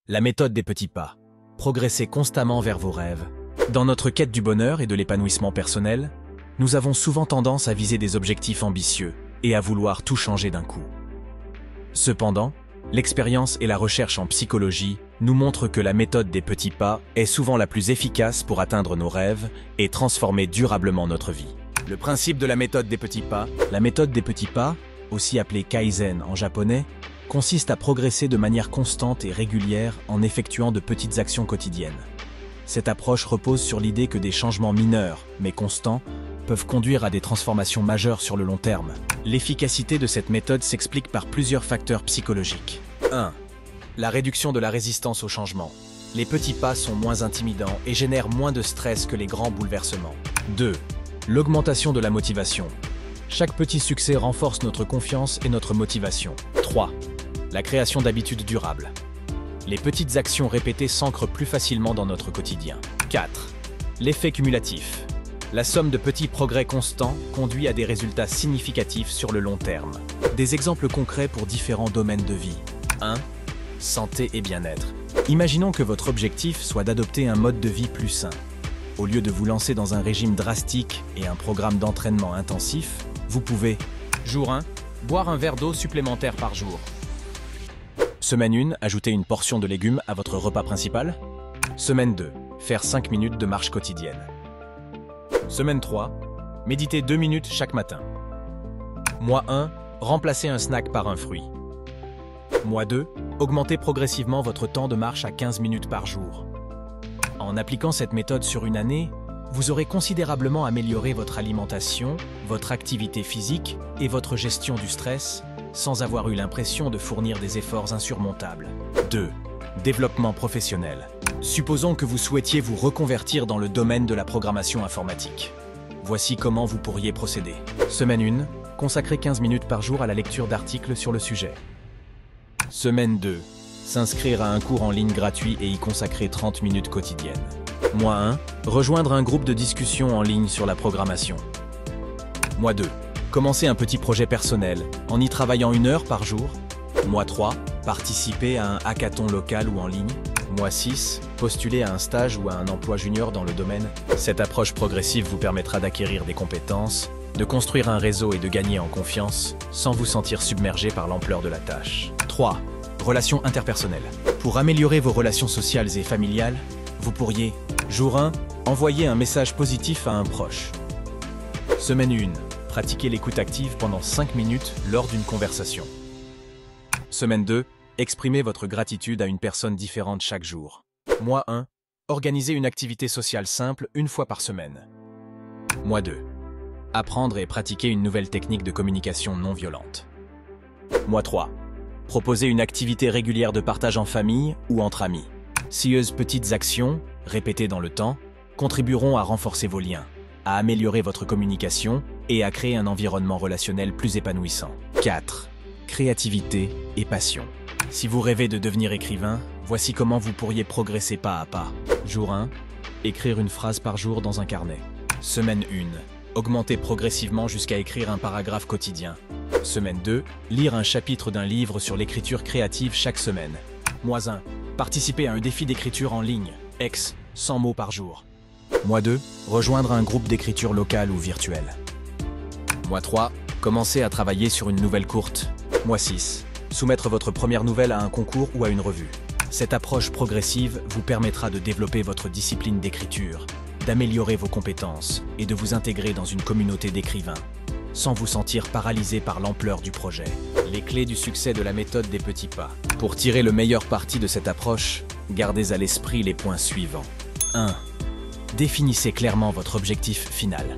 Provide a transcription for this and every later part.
La méthode des petits pas. Progressez constamment vers vos rêves. Dans notre quête du bonheur et de l'épanouissement personnel, nous avons souvent tendance à viser des objectifs ambitieux et à vouloir tout changer d'un coup. Cependant, l'expérience et la recherche en psychologie nous montrent que la méthode des petits pas est souvent la plus efficace pour atteindre nos rêves et transformer durablement notre vie. Le principe de la méthode des petits pas. La méthode des petits pas, aussi appelée Kaizen en japonais, consiste à progresser de manière constante et régulière en effectuant de petites actions quotidiennes. Cette approche repose sur l'idée que des changements mineurs, mais constants, peuvent conduire à des transformations majeures sur le long terme. L'efficacité de cette méthode s'explique par plusieurs facteurs psychologiques. 1. La réduction de la résistance au changement. Les petits pas sont moins intimidants et génèrent moins de stress que les grands bouleversements. 2. L'augmentation de la motivation. Chaque petit succès renforce notre confiance et notre motivation. 3. La création d'habitudes durables. Les petites actions répétées s'ancrent plus facilement dans notre quotidien. 4. L'effet cumulatif. La somme de petits progrès constants conduit à des résultats significatifs sur le long terme. Des exemples concrets pour différents domaines de vie. 1. Santé et bien-être. Imaginons que votre objectif soit d'adopter un mode de vie plus sain. Au lieu de vous lancer dans un régime drastique et un programme d'entraînement intensif, vous pouvez, jour 1, boire un verre d'eau supplémentaire par jour. Semaine 1, ajouter une portion de légumes à votre repas principal. Semaine 2, faire 5 minutes de marche quotidienne. Semaine 3, méditer 2 minutes chaque matin. Mois 1, remplacer un snack par un fruit. Mois 2, augmentez progressivement votre temps de marche à 15 minutes par jour. En appliquant cette méthode sur une année, vous aurez considérablement amélioré votre alimentation, votre activité physique et votre gestion du stress, sans avoir eu l'impression de fournir des efforts insurmontables. 2. Développement professionnel. Supposons que vous souhaitiez vous reconvertir dans le domaine de la programmation informatique. Voici comment vous pourriez procéder. Semaine 1, consacrez 15 minutes par jour à la lecture d'articles sur le sujet. Semaine 2, s'inscrire à un cours en ligne gratuit et y consacrer 30 minutes quotidiennes. Mois 1, rejoindre un groupe de discussion en ligne sur la programmation. Mois 2, commencer un petit projet personnel en y travaillant 1 heure par jour. Mois 3, participer à un hackathon local ou en ligne. Mois 6, postuler à un stage ou à un emploi junior dans le domaine. Cette approche progressive vous permettra d'acquérir des compétences, de construire un réseau et de gagner en confiance, sans vous sentir submergé par l'ampleur de la tâche. 3. Relations interpersonnelles. Pour améliorer vos relations sociales et familiales, vous pourriez, jour 1, envoyer un message positif à un proche. Semaine 1, pratiquer l'écoute active pendant 5 minutes lors d'une conversation. Semaine 2, exprimez votre gratitude à une personne différente chaque jour. Mois 1, organisez une activité sociale simple 1 fois par semaine. Mois 2, apprendre et pratiquer une nouvelle technique de communication non violente. Mois 3, proposez une activité régulière de partage en famille ou entre amis. Scieuses petites actions, répétées dans le temps, contribueront à renforcer vos liens, à améliorer votre communication et à créer un environnement relationnel plus épanouissant. 4. Créativité et passion. Si vous rêvez de devenir écrivain, voici comment vous pourriez progresser pas à pas. Jour 1, écrire une phrase par jour dans un carnet. Semaine 1, augmentez progressivement jusqu'à écrire un paragraphe quotidien. Semaine 2, lire un chapitre d'un livre sur l'écriture créative chaque semaine. Mois 1, participer à un défi d'écriture en ligne, 100 mots par jour. Mois 2, rejoindre un groupe d'écriture locale ou virtuelle. Mois 3, commencer à travailler sur une nouvelle courte. Mois 6, soumettre votre première nouvelle à un concours ou à une revue. Cette approche progressive vous permettra de développer votre discipline d'écriture, d'améliorer vos compétences et de vous intégrer dans une communauté d'écrivains, sans vous sentir paralysé par l'ampleur du projet. Les clés du succès de la méthode des petits pas. Pour tirer le meilleur parti de cette approche, gardez à l'esprit les points suivants. 1. Définissez clairement votre objectif final.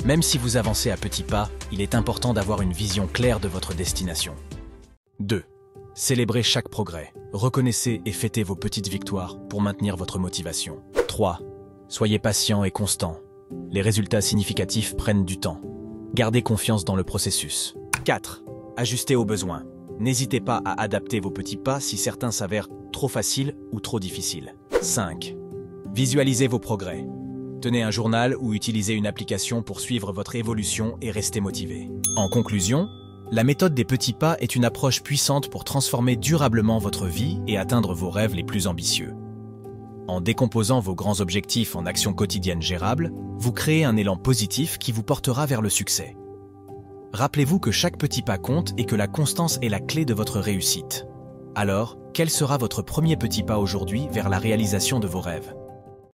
Même si vous avancez à petits pas, il est important d'avoir une vision claire de votre destination. 2. Célébrez chaque progrès. Reconnaissez et fêtez vos petites victoires pour maintenir votre motivation. 3. Soyez patient et constant. Les résultats significatifs prennent du temps. Gardez confiance dans le processus. 4. Ajustez aux besoins. N'hésitez pas à adapter vos petits pas si certains s'avèrent trop faciles ou trop difficiles. 5. Visualisez vos progrès. Tenez un journal ou utilisez une application pour suivre votre évolution et rester motivé. En conclusion, La méthode des petits pas est une approche puissante pour transformer durablement votre vie et atteindre vos rêves les plus ambitieux. En décomposant vos grands objectifs en actions quotidiennes gérables, vous créez un élan positif qui vous portera vers le succès. Rappelez-vous que chaque petit pas compte et que la constance est la clé de votre réussite. Alors, quel sera votre premier petit pas aujourd'hui vers la réalisation de vos rêves ?